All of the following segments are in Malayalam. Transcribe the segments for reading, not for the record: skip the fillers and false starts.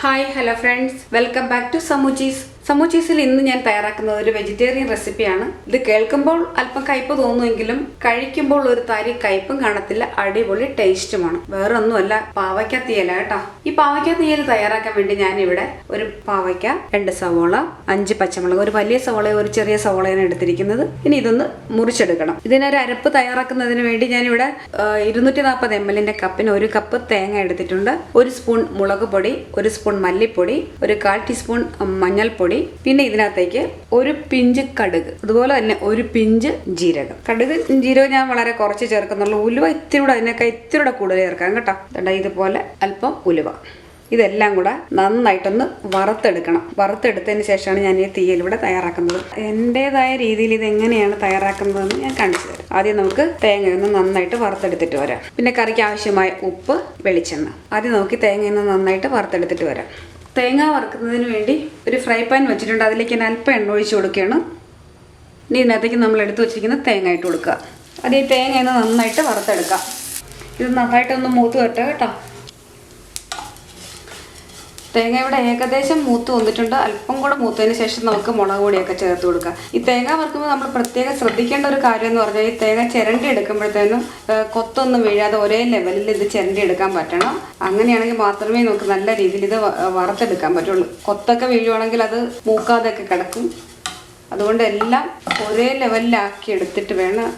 Hi, hello friends. Welcome back to Samuchis. സമൂച്ചീസിൽ ഇന്ന് ഞാൻ തയ്യാറാക്കുന്നത് ഒരു വെജിറ്റേറിയൻ റെസിപ്പിയാണ്. ഇത് കേൾക്കുമ്പോൾ അല്പം കയ്പ് തോന്നുമെങ്കിലും കഴിക്കുമ്പോൾ ഒരു തരി കയ്പും കാണത്തില്ല, അടിപൊളി ടേസ്റ്റുമാണ്. വേറൊന്നുമല്ല, പാവയ്ക്ക തീയല കേട്ടോ. ഈ പാവയ്ക്ക തീയൽ തയ്യാറാക്കാൻ വേണ്ടി ഞാനിവിടെ ഒരു പാവയ്ക്ക, 2 സവോള, 5 പച്ചമുളക്, ഒരു വലിയ സവോള ഒരു ചെറിയ സവോളയാണ് എടുത്തിരിക്കുന്നത്. ഇനി ഇതൊന്ന് മുറിച്ചെടുക്കണം. ഇതിനൊരു അരപ്പ് തയ്യാറാക്കുന്നതിന് വേണ്ടി ഞാനിവിടെ 240 ml കപ്പിന് 1 കപ്പ് തേങ്ങ എടുത്തിട്ടുണ്ട്. 1 സ്പൂൺ മുളക് പൊടി, 1 സ്പൂൺ മല്ലിപ്പൊടി, ഒരു 1/4 ടീസ്പൂൺ മഞ്ഞൾപ്പൊടി, പിന്നെ ഇതിനകത്തേക്ക് ഒരു പിഞ്ച് കടുക്, അതുപോലെ തന്നെ ഒരു പിഞ്ച് ജീരകം. കടുക് ജീരകം ഞാൻ വളരെ കുറച്ച് ചേർക്കുന്നുള്ളൂ. ഉലുവ ഇത്തിരി അതിനൊക്കെ ഇത്തിരി കൂടുതൽ ചേർക്കാം കേട്ടോ. ഇതുപോലെ അല്പം ഉലുവ. ഇതെല്ലാം കൂടെ നന്നായിട്ടൊന്ന് വറുത്തെടുക്കണം. വറുത്തെടുത്തതിന് ശേഷമാണ് ഞാൻ ഈ തീയൽ ഇവിടെ തയ്യാറാക്കുന്നത്. എൻ്റെതായ രീതിയിൽ ഇത് എങ്ങനെയാണ് തയ്യാറാക്കുന്നതെന്ന് ഞാൻ കാണിച്ചു തരാം. ആദ്യം നമുക്ക് തേങ്ങയൊന്ന് നന്നായിട്ട് വറുത്തെടുത്തിട്ട് വരാം. പിന്നെ കറിക്ക് ആവശ്യമായ ഉപ്പ്, വെളിച്ചെണ്ണ. ആദ്യം നമുക്ക് തേങ്ങയൊന്ന് നന്നായിട്ട് വറുത്തെടുത്തിട്ട് വരാം. തേങ്ങ വറുക്കുന്നതിന് വേണ്ടി ഒരു ഫ്രൈ പാൻ വെച്ചിട്ടുണ്ട്. അതിലേക്ക് ഞാൻ അല്പം എണ്ണ ഒഴിച്ച് കൊടുക്കുകയാണ്. ഇനി ഇതിനകത്തേക്ക് നമ്മൾ എടുത്ത് വെച്ചിരിക്കുന്ന തേങ്ങ ഇട്ട് കൊടുക്കുക. അത് ഈ തേങ്ങ നന്നായിട്ട് വറുത്തെടുക്കാം. ഇത് നന്നായിട്ടൊന്ന് മൂത്ത് വരട്ടെ കേട്ടോ. തേങ്ങ ഇവിടെ ഏകദേശം മൂത്ത് വന്നിട്ടുണ്ട്. അല്പം കൂടെ മൂത്തതിന് ശേഷം നമുക്ക് മുളക് പൊടിയൊക്കെ ചേർത്ത് കൊടുക്കാം. ഈ തേങ്ങ വറുക്കുമ്പോൾ നമ്മൾ പ്രത്യേകം ശ്രദ്ധിക്കേണ്ട ഒരു കാര്യം എന്ന് പറഞ്ഞാൽ, ഈ തേങ്ങ ചിരണ്ടി എടുക്കുമ്പോഴത്തേനും കൊത്തൊന്നും വീഴാതെ ഒരേ ലെവലിൽ ഇത് ചിരണ്ടി എടുക്കാൻ പറ്റണം. അങ്ങനെയാണെങ്കിൽ മാത്രമേ നമുക്ക് നല്ല രീതിയിൽ ഇത് വറുത്തെടുക്കാൻ പറ്റുള്ളൂ. കൊത്തൊക്കെ വീഴുവാണെങ്കിൽ അത് മൂക്കാതെയൊക്കെ കിടക്കും. അതുകൊണ്ട് എല്ലാം ഒരേ ലെവലിലാക്കി എടുത്തിട്ട് വേണം,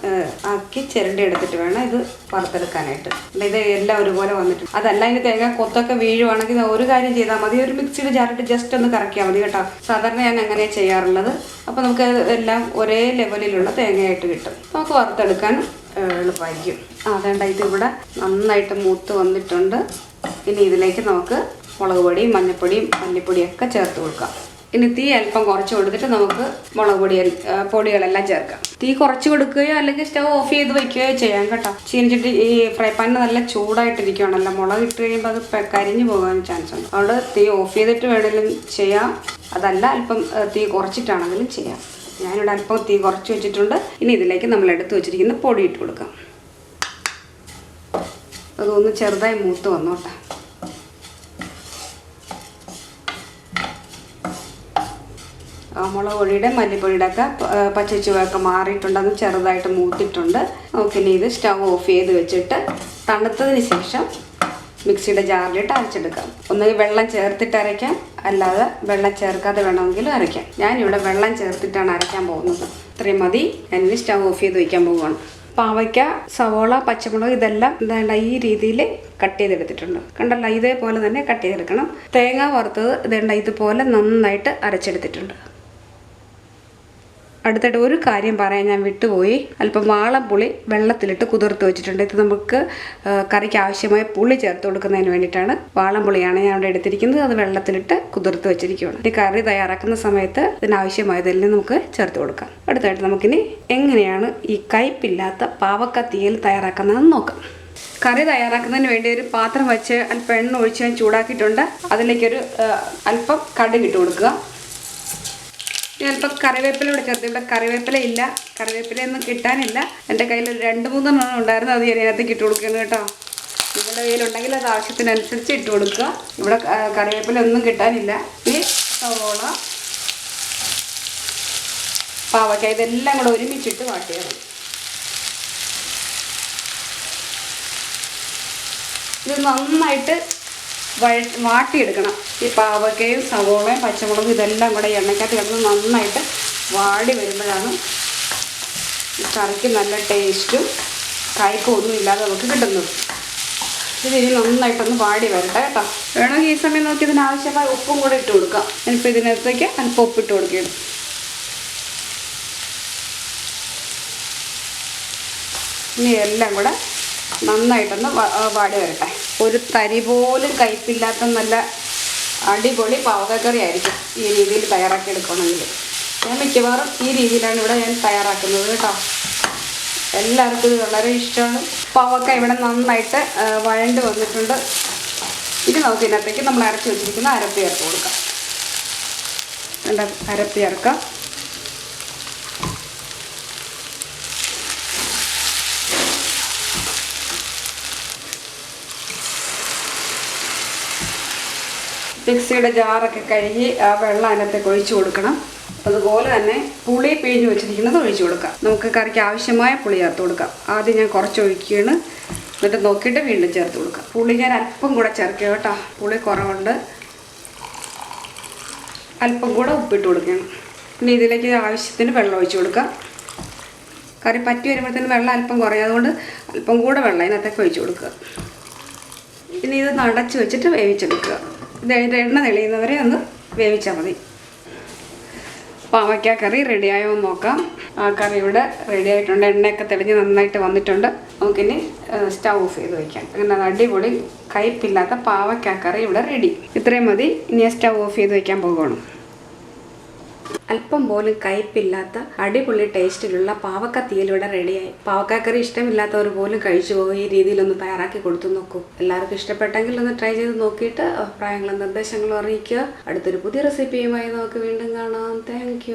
ആക്കി ചിരണ്ടി എടുത്തിട്ട് വേണം ഇത് വറുത്തെടുക്കാനായിട്ട്. ഇത് എല്ലാം ഒരുപോലെ വന്നിട്ട്, അതല്ല ഇനി തേങ്ങ കൊത്തൊക്കെ വീഴുവാണെങ്കിൽ ഒരു കാര്യം ചെയ്താൽ മതി, ഒരു മിക്സിയുടെ ജാറിട്ട് ജസ്റ്റ് ഒന്ന് കറക്കിയാൽ മതി കേട്ടോ. സാധാരണ ഞാൻ അങ്ങനെ ചെയ്യാറുള്ളത്. അപ്പോൾ നമുക്ക് എല്ലാം ഒരേ ലെവലിലുള്ള തേങ്ങയായിട്ട് കിട്ടും. നമുക്ക് വറുത്തെടുക്കാനും എളുപ്പമായിരിക്കും. അതേണ്ട ഇതിവിടെ നന്നായിട്ട് മൂത്ത് വന്നിട്ടുണ്ട്. ഇനി ഇതിലേക്ക് നമുക്ക് മുളക് പൊടിയും മഞ്ഞൾപ്പൊടിയും മല്ലിപ്പൊടിയൊക്കെ ചേർത്ത് കൊടുക്കാം. ഇനി തീ അല്പം കുറച്ച് കൊടുത്തിട്ട് നമുക്ക് മുളക് പൊടികളെല്ലാം ചേർക്കാം. തീ കുറച്ച് കൊടുക്കുകയോ അല്ലെങ്കിൽ സ്റ്റവ് ഓഫ് ചെയ്ത് വയ്ക്കുകയോ ചെയ്യാം കേട്ടോ. ചീനിച്ചിട്ട് ഈ ഫ്രൈ പാനിന് നല്ല ചൂടായിട്ടിരിക്കുകയാണല്ലോ. മുളക് ഇട്ട് കഴിയുമ്പോൾ അത് കരിഞ്ഞു പോകാൻ ചാൻസ് ഉണ്ട്. അതുകൊണ്ട് തീ ഓഫ് ചെയ്തിട്ട് വേണമെങ്കിലും ചെയ്യാം, അതല്ല അല്പം തീ കുറച്ചിട്ടാണെങ്കിലും ചെയ്യാം. ഞാനിവിടെ അല്പം തീ കുറച്ച് വെച്ചിട്ടുണ്ട്. ഇനി ഇതിലേക്ക് നമ്മൾ എടുത്ത് വെച്ചിരിക്കുന്ന പൊടി ഇട്ട് കൊടുക്കാം. അതൊന്ന് ചെറുതായി മൂത്ത് വന്നോട്ടെ. മുളക് പൊടിയുടെ മല്ലിപ്പൊടിയുടെ ഒക്കെ പച്ചച്ചുവയൊക്കെ മാറിയിട്ടുണ്ട്. അത് ചെറുതായിട്ട് മൂത്തിട്ടുണ്ട്. നമുക്കിനി ഇത് സ്റ്റവ് ഓഫ് ചെയ്ത് വെച്ചിട്ട് തണുത്തതിന് ശേഷം മിക്സിയുടെ ജാറിലിട്ട് അരച്ചെടുക്കാം. ഒന്നുകിൽ വെള്ളം ചേർത്തിട്ട് അരയ്ക്കാം, അല്ലാതെ വെള്ളം ചേർക്കാതെ വേണമെങ്കിലും അരയ്ക്കാം. ഞാനിവിടെ വെള്ളം ചേർത്തിട്ടാണ് അരയ്ക്കാൻ പോകുന്നത്. ഇത്രയും മതി. ഞാനിനി സ്റ്റവ് ഓഫ് ചെയ്ത് വയ്ക്കാൻ പോവുകയാണ്. പാവയ്ക്ക, സവോള, പച്ചമുളക് ഇതെല്ലാം ഇതേണ്ട ഈ രീതിയിൽ കട്ട് ചെയ്തെടുത്തിട്ടുണ്ട്. കണ്ടല്ലോ, ഇതേപോലെ തന്നെ കട്ട് ചെയ്തെടുക്കണം. തേങ്ങ വറുത്തത് ഇതേണ്ട ഇതുപോലെ നന്നായിട്ട് അരച്ചെടുത്തിട്ടുണ്ട്. അടുത്തായിട്ട് ഒരു കാര്യം പറയാൻ ഞാൻ വിട്ടുപോയി. അല്പം വാളംപുളി വെള്ളത്തിലിട്ട് കുതിർത്ത് വെച്ചിട്ടുണ്ട്. ഇത് നമുക്ക് കറിക്ക് ആവശ്യമായ പുളി ചേർത്ത് കൊടുക്കുന്നതിന് വേണ്ടിയിട്ടാണ്. വാളംപുളിയാണ് ഞാൻ ഇവിടെ എടുത്തിരിക്കുന്നത്. അത് വെള്ളത്തിലിട്ട് കുതിർത്ത് വെച്ചിരിക്കുകയാണ്. ഈ കറി തയ്യാറാക്കുന്ന സമയത്ത് ഇതിനാവശ്യമായതെല്ലാം നമുക്ക് ചേർത്ത് കൊടുക്കാം. അടുത്തായിട്ട് നമുക്കിനി എങ്ങനെയാണ് ഈ കയ്പില്ലാത്ത പാവക്ക തീയൽ തയ്യാറാക്കുന്നതെന്ന് നോക്കാം. കറി തയ്യാറാക്കുന്നതിന് വേണ്ടി ഒരു പാത്രം വെച്ച് അല്പം എണ്ണ ഒഴിച്ച് ഞാൻ ചൂടാക്കിയിട്ടുണ്ട്. അതിലേക്കൊരു അല്പം കടുക് ഇട്ട് കൊടുക്കുക. അല്പം കറിവേപ്പില കൂടെ ചേർത്ത്. ഇവിടെ കറിവേപ്പില ഇല്ല, കറിവേപ്പിലയൊന്നും കിട്ടാനില്ല. എൻ്റെ കയ്യിൽ ഒരു 2-3 എണ്ണം ഉണ്ടായിരുന്നു. അത് ഞാൻ ഇതിനകത്തേക്ക് ഇട്ട് കൊടുക്കുന്നു കേട്ടോ. നിങ്ങളുടെ കയ്യിലുണ്ടെങ്കിൽ അത് ആവശ്യത്തിനനുസരിച്ച് ഇട്ട് കൊടുക്കുക. ഇവിടെ കറിവേപ്പില ഒന്നും കിട്ടാനില്ല. ഈ സവോള, പാവയ്ക്ക ഇതെല്ലാം കൂടെ ഒരുമിച്ചിട്ട് വാട്ടിയത്. ഇത് നന്നായിട്ട് വാട്ടിയെടുക്കണം. ഈ പാവയ്ക്കയും സവോളയും പച്ചമുളകും ഇതെല്ലാം കൂടെ എണ്ണയ്ക്കകത്ത് കിടന്ന് നന്നായിട്ട് വാടി വരുമ്പോഴാണ് ഈ കറിക്ക് നല്ല ടേസ്റ്റും കയ്പും ഒന്നും ഇല്ലാതെ നമുക്ക് കിട്ടുന്നത്. ഇതിനി നന്നായിട്ടൊന്ന് വാടി വരട്ടെ കേട്ടോ. വേണമെങ്കിൽ ഈ സമയം നോക്കി ഇതിനാവശ്യമായ ഉപ്പും കൂടെ ഇട്ട് കൊടുക്കാം. ഞാനിപ്പോൾ ഇതിനകത്തേക്ക് അല്പം ഉപ്പിട്ട് കൊടുക്കുകയാണ്. ഇനി എല്ലാം കൂടെ നന്നായിട്ടൊന്ന് വാടി വരട്ടെ. ഒരു തരി പോലും കയ്പില്ലാത്ത നല്ല അടിപൊളി പാവക്കറി ആയിരിക്കും ഈ രീതിയിൽ തയ്യാറാക്കി എടുക്കണമെങ്കിൽ. ഞാൻ മിക്കവാറും ഈ രീതിയിലാണ് ഇവിടെ ഞാൻ തയ്യാറാക്കുന്നത് കേട്ടോ. എല്ലാവർക്കും ഇത് വളരെ ഇഷ്ടമാണ്. പാവക്ക ഇവിടെ നന്നായിട്ട് വഴണ്ട് വന്നിട്ടുണ്ട്. ഇനി നമുക്ക് ഇതിനകത്തേക്ക് നമ്മൾ അരച്ച് വെച്ചിരിക്കുന്ന അരപ്പ് ചേർത്ത് കൊടുക്കാം. അരപ്പ് ചേർക്കാം. മിക്സിയുടെ ജാറൊക്കെ കഴുകി ആ വെള്ളം അതിനകത്തേക്ക് ഒഴിച്ചു കൊടുക്കണം. അതുപോലെ തന്നെ പുളി പിഴിഞ്ഞ് വെച്ചിരിക്കുന്നത് ഒഴിച്ചു കൊടുക്കാം. നമുക്ക് കറിക്ക് ആവശ്യമായ പുളി ചേർത്ത് കൊടുക്കാം. ആദ്യം ഞാൻ കുറച്ച് ഒഴിക്കുകയാണ്, എന്നിട്ട് നോക്കിയിട്ട് വീണ്ടും ചേർത്ത് കൊടുക്കാം. പുളി ഞാൻ അല്പം കൂടെ ചേർക്കുക കേട്ടോ, പുളി കുറവുണ്ട്. അല്പം കൂടെ ഉപ്പിട്ട് കൊടുക്കണം. പിന്നെ ഇതിലേക്ക് ആവശ്യത്തിന് വെള്ളം ഒഴിച്ചു കൊടുക്കാം. കറി പറ്റി വരുമ്പോഴത്തേന് വെള്ളം അല്പം കുറയും, അതുകൊണ്ട് അല്പം കൂടെ വെള്ളം ഇതിനകത്തേക്ക് ഒഴിച്ചു കൊടുക്കുക. ഇനി ഇത് അടച്ച് വെച്ചിട്ട് വേവിച്ചെടുക്കുക. ഇത് എണ്ണ തെളിയുന്നവരെ ഒന്ന് വേവിച്ചാൽ മതി. പാവയ്ക്ക കറി റെഡിയായോ എന്ന് നോക്കാം. ആ കറി ഇവിടെ റെഡി ആയിട്ടുണ്ട്. എണ്ണയൊക്കെ തെളിഞ്ഞ് നന്നായിട്ട് വന്നിട്ടുണ്ട്. നമുക്കിനി സ്റ്റൗ ഓഫ് ചെയ്ത് വയ്ക്കാം. അങ്ങനെ അടിപൊളി കയ്പില്ലാത്ത പാവയ്ക്ക കറി ഇവിടെ റെഡി. ഇത്രയും മതി. ഇനി സ്റ്റൗ ഓഫ് ചെയ്ത് വയ്ക്കാൻ പോകുകയാണ്. അല്പം പോലും കയ്പില്ലാത്ത അടിപൊളി ടേസ്റ്റിലുള്ള പാവക്ക തീയൽ ഇവിടെ റെഡിയായി. പാവക്കാക്കറി ഇഷ്ടമില്ലാത്തവർ പോലും കഴിച്ചു പോകും. ഈ രീതിയിലൊന്ന് തയ്യാറാക്കി കൊടുത്തു നോക്കൂ. എല്ലാവർക്കും ഇഷ്ടപ്പെട്ടെങ്കിൽ ഒന്ന് ട്രൈ ചെയ്ത് നോക്കിയിട്ട് അഭിപ്രായങ്ങളും നിർദ്ദേശങ്ങളും അറിയിക്കുക. അടുത്തൊരു പുതിയ റെസിപ്പിയുമായി നമുക്ക് വീണ്ടും കാണാം. താങ്ക്